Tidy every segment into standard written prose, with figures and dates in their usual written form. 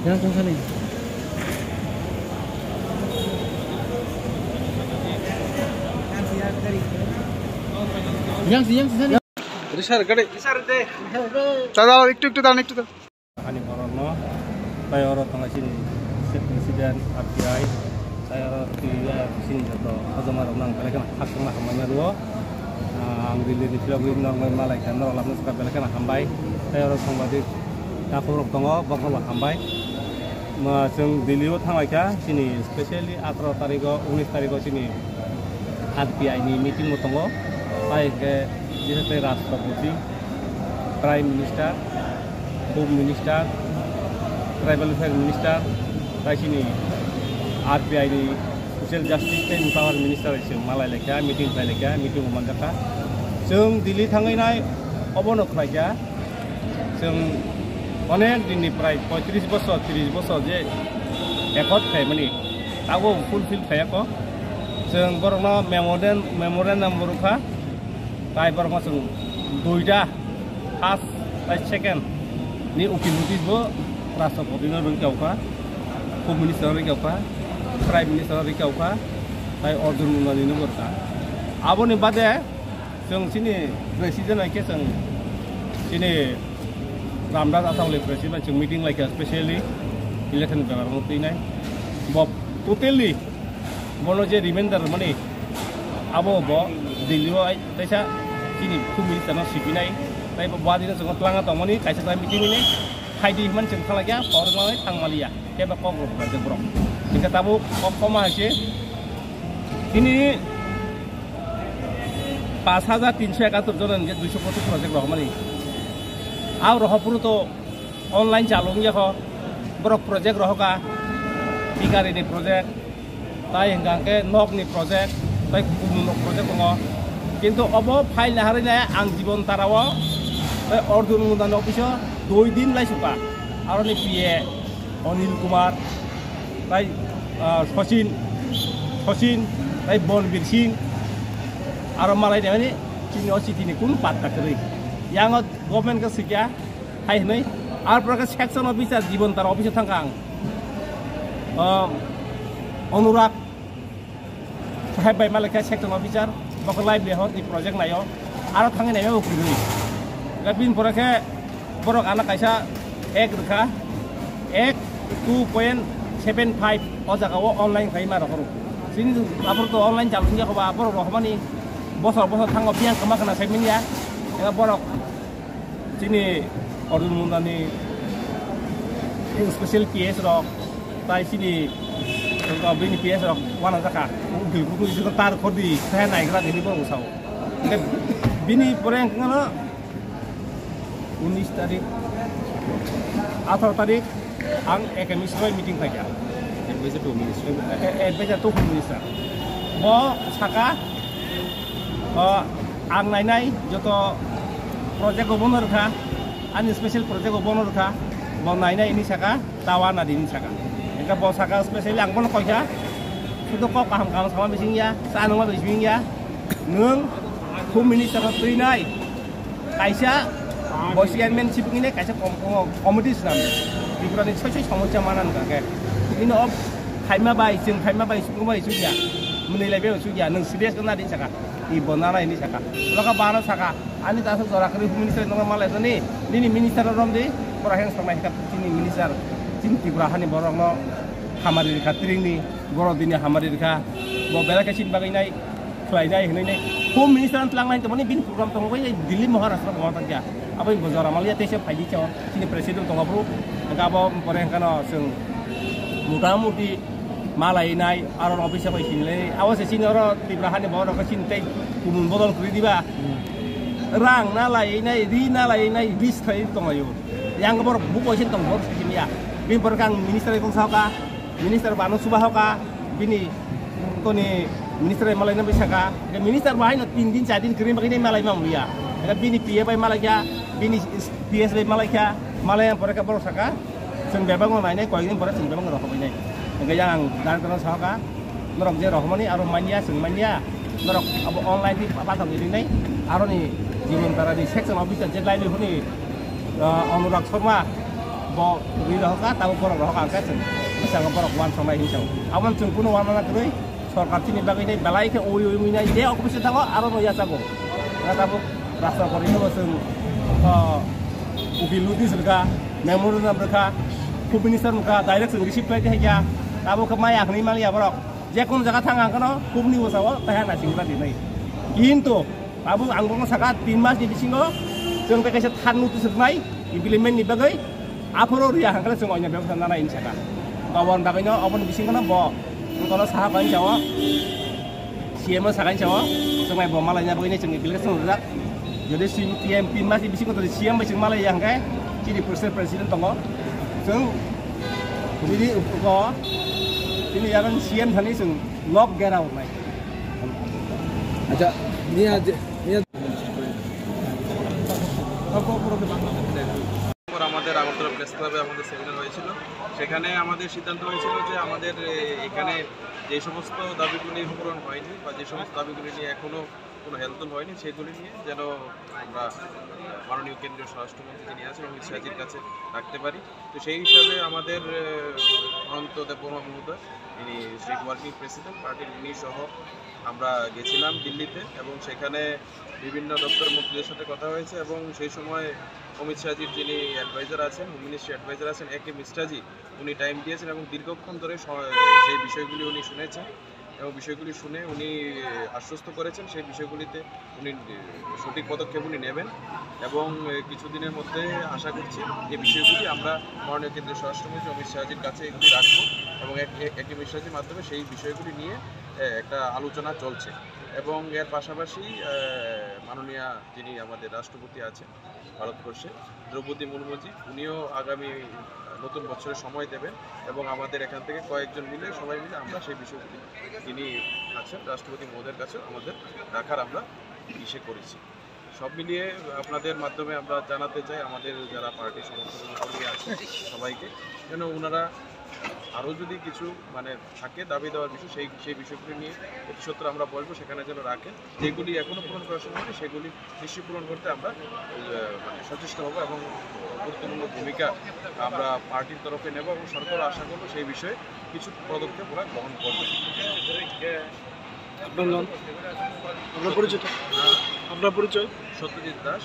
Yang kali. Yang sih. Risar gede. Risar deh. Tadal iktu dalam iktu. Hani Korono, saya orang tengah sini, Presiden RBI, saya orang di sini jatuh, azamar orang belakan hak tengah hamanya dua, ambil di film orang Malaysia, orang lain suka belakan hambai, saya orang sambadi, aku orang tengah, bakal hambai, macam dilihat hamainya sini, especially 18 tarik, 19 tarik sini, RBI ini meeting tengah, baik ke jadi Rastrapati, Prime Minister. Home Minister, Tribal Affairs Minister, dari sini RBI ini Social Justice and Power Minister itu malah lega meeting umumnya. Seng Delhi tanggai naik, obonok raja. Seng onek ini pray 30 bosor je ekot kayak mana? Tahu fulfill kayak apa? Seng korona memorandum berupa, tapi korona seng doida, first, second. Ni ukil notice bo Rastrapati na ring kauka, Home Minister ring kauka, Prime Minister ring kauka, tai order muna ni nuberta. Abo ni bade, seng sini Presiden lagi seng sini Ramdas Assam le Presiden seng meeting lagi especially election beberapa ini, bob totally bono je reminder mana, abo bo Delhi tesa sini Home Minister na sipinai. Tapi buat itu sangat langgar tamu ni, kaisa saya meeting ini, haidi man cengkal lagi, orang lain tang malia, kita kau berbagai brok. Jika tahu kau masih, ini pas saja 371 jalan, jadi 240 projek brok mana? Aw roh puru tu online calon je kau, brok projek roh ka, tiga ini projek, tapi enggak ke nok ni projek, tapi kumulok projek kau. Kintu obo file hari ni ang jibon tarawa. Order mundan office 2 din lai suka aron ni PA Anil Kumar tai Sachin tai Bonbir Singh aron malai ni chini city ni kun patta kari yang government ka sikya hai nai ar praka section officer jibon tar office thangkang Anurag sahab bai malai ka section officer bakal live le hot di project nayo aro thangai nai ukuri Gabin porake borok anak kaisa ek rekha ek 2.75 ojaga wo online kai mara koru sini tu apur to online jalun ja ko ba borok rohmani bosor thango piang kama kana semin ya enga borok sini ordun mundani special PS rok tai sini ko bini PS rok wana jaka ugil ku ju tar khodi sa nai gra dini borok usau bini poreng ngana 19 tarik, 18 tarik, ang ministry meeting saja. Advisor tu minister. Bo saka, ang nai joto project gubernur ka, an special project gubernur ka, bo nai ini saka, tawana di ini saka. Jika bo saka special ang bon kau ya, itu kau paham sama bising ya, saan nama bising ya, nung Home Minister tu nai, kaisa Bosian men siping ini kaisa komedi senam. Di bulan ini saya sama manan kakek. Ini op, kaima bayi suku bayi suja. Menilai beliau suja. Neng serius kena di saka. Ibu nara ini saka. Laka bana saka. Ani tahu seorang kiri minister normal itu ni. Ini minister orang di. Orang yang sama ikat sini minister. Sini tibrahan ni borong no. Hamari dikatring ni. Borong dini hamari dikah. Bawa bela kesin bagai nai. Kelai ini. Home minister telang lain teman ni bin program tengok ini Delhi Maharashtra bawa tangga. Apa yang bozor amalia tesya pagi cawar sini presiden tengah bro. Enggak apa poreng kana seng muda-mudi malai nai aron office apa sini le. Awas sini orang tibrahan ni bawa orang kesin teh kumun botol kiri diba. Rang nalai nai bis kai tengah yo. Yang kebor buku sini tengah bor sini ya. Bin porkan minister itu sahka, minister banu subah ka, bini ko ni minister malai na bisa ka. Minister bahay na 3 din 4 din kirim begini malai mam dia. Bini PA by Malaya, bini PS by Malaya, Malaya mereka baru saka, seng bebang mana ini, kau ini baru seng bebang roh ini. Enggak yang dan terus saka, norok je roh mana, aron mania, seng mania, norok abo online di apa tahu ini, aron ni di antara di section officer jet lain ni, Anurag Sharma, bo rido ka tahu borok roh ka sen misal borok wan samai hinsau awan chung puno wan na kroi sorkar tini bagai nei balai ke oi minai de aku bisa tahu aro no ya sago na tahu rasa kori no sen ubi ludi serga memori na berka kuminister muka direct sen receive pe ya tahu kemai ak ni mali ya borok je kun jaga tangang kono kubni usawa tahan na singla di nei kintu tahu anggung sakat 3 mas di bisingo jeung pe kese tanu tu sermai implement ni bagai aporo ria hangkala sing onya ବ୍ୟବস্থা না ইনসাকা কাবন বাগাইনো অবন বিসিং kana bo ngkono saha kan jawa siemo sakan jawa sumai bo malanya bagini jeung implement sung rak jadi si TMP masih bising ko siam bising malaya hangkai jadi presiden tongo sung jadi ko ini yaran siam thani sung lob get out mai আচ্ছা নিয়া নিয়া আমাদের Agartala press ক্লাবে আমাদের seminar হয়েছিল সেখানে আমাদের সিদ্ধান্ত হয়েছিল যে আমাদের এখানে যে সমস্ত দাবিগুলি পূরণ হয়নি বা যে সমস্ত দাবিগুলি নিয়ে এখনও কোনো হেলতোল হয়নি সেগুলি নিয়ে যেন আমরা মাননীয় কেন্দ্রীয় স্বরাষ্ট্রমন্ত্রী যিনি আছেন অমিত শাহজির কাছে রাখতে পারি। তো সেই হিসাবে আমাদের অনন্ত দেববর্মা মহোদয় তিনি স্টেট ওয়ার্কিং প্রেসিডেন্ট পার্টির উনি সহ আমরা গেছিলাম দিল্লিতে এবং সেখানে বিভিন্ন দপ্তরের মন্ত্রীদের সাথে কথা হয়েছে এবং সেই সময় অমিত শাহজির যিনি অ্যাডভাইজার আছেন হোম মিনিস্ট্রি অ্যাডভাইজার আছেন একে মিশ্রাজি উনি টাইম দিয়েছেন এবং দীর্ঘক্ষণ ধরে সেই বিষয়গুলি উনি শুনেছেন এবং বিষয়গুলি শুনে উনি আশ্বস্ত করেছেন সেই বিষয়গুলিতে উনি সঠিক পদক্ষেপ উনি নেবেন এবং কিছুদিনের মধ্যে আশা করছি যে বিষয়গুলি আমরা মাননীয় কেন্দ্রীয় স্বরাষ্ট্রমন্ত্রী অমিত শাহজির কাছে এগুলি রাখবো এবং একে মিশ্রাজির মাধ্যমে সেই বিষয়গুলি নিয়ে একটা আলোচনা চলছে এবং এর পাশাপাশি মাননীয়া যিনি আমাদের রাষ্ট্রপতি আছেন ভারতবর্ষে দ্রৌপদী মুর্মুজি উনিও আগামী নতুন বছরের সময় দেবেন এবং আমাদের এখান থেকে কয়েকজন মিলে সবাই মিলে আমরা সেই বিষয়গুলি তিনি আছেন রাষ্ট্রপতি মহোদয়ের কাছে আমাদের রাখার আমরা ইসে করেছি। সব মিলিয়ে আপনাদের মাধ্যমে আমরা জানাতে চাই আমাদের যারা পার্টি সমর্থন কর্মী আছেন সবাইকে যেন ওনারা আরও যদি কিছু মানে থাকে দাবি দেওয়ার বিষয় সেই বিষয়গুলি নিয়ে প্রতিশোধ আমরা বলবো সেখানে যেন রাখেন যেগুলি এখনও পূরণ করার সময় হয়নি সেগুলি নিশ্চয়ই পূরণ করতে আমরা মানে সচেষ্ট হবো এবং গুরুত্বপূর্ণ ভূমিকা আমরা পার্টির তরফে নেব এবং সরকারও আশা করবো সেই বিষয়ে কিছু পদক্ষেপ ওরা গ্রহণ করবে। আপনার পরিচয় Satyajit Das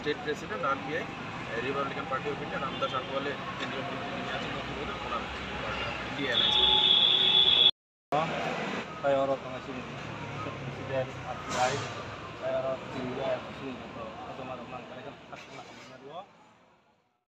state president RPI republican party of India Ramdas Athawale কেন্দ্রীয় মন্ত্রী যিনি আছেন মন্ত্রী ওনার India alliance saya orang pengasih presiden RPI saya orang tinggal di sini